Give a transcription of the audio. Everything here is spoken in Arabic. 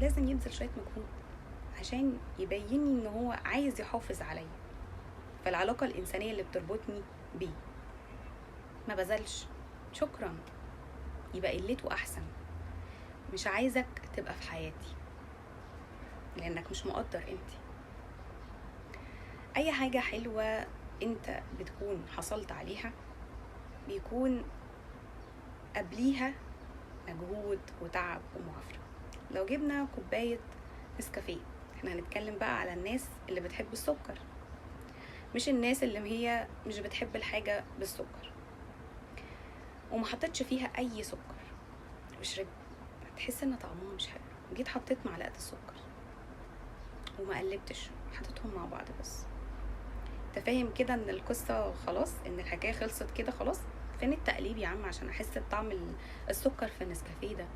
لازم يبذل شوية مجهود عشان يبيني ان هو عايز يحافظ عليا، فالعلاقة الإنسانية اللي بتربطني بيه. ما بذلش، شكرا، يبقى قلته أحسن. مش عايزك تبقى في حياتي لأنك مش مقدر قيمتي. أي حاجة حلوة انت بتكون حصلت عليها بيكون قبليها مجهود وتعب ومعافرة. لو جبنا كوباية نسكافيه، احنا هنتكلم بقى على الناس اللي بتحب السكر، مش الناس اللي هي مش بتحب الحاجة بالسكر، وما حطيتش فيها اي سكر وشربت، هتحس ان طعمها مش حلو. جيت حطيت معلقة السكر وما قلبتش، حطيتهم مع بعض بس. انت فاهم كده ان القصة خلاص، ان الحكاية خلصت كده خلاص. فين التقليب يا عم عشان احس بطعم السكر في النسكافيه ده؟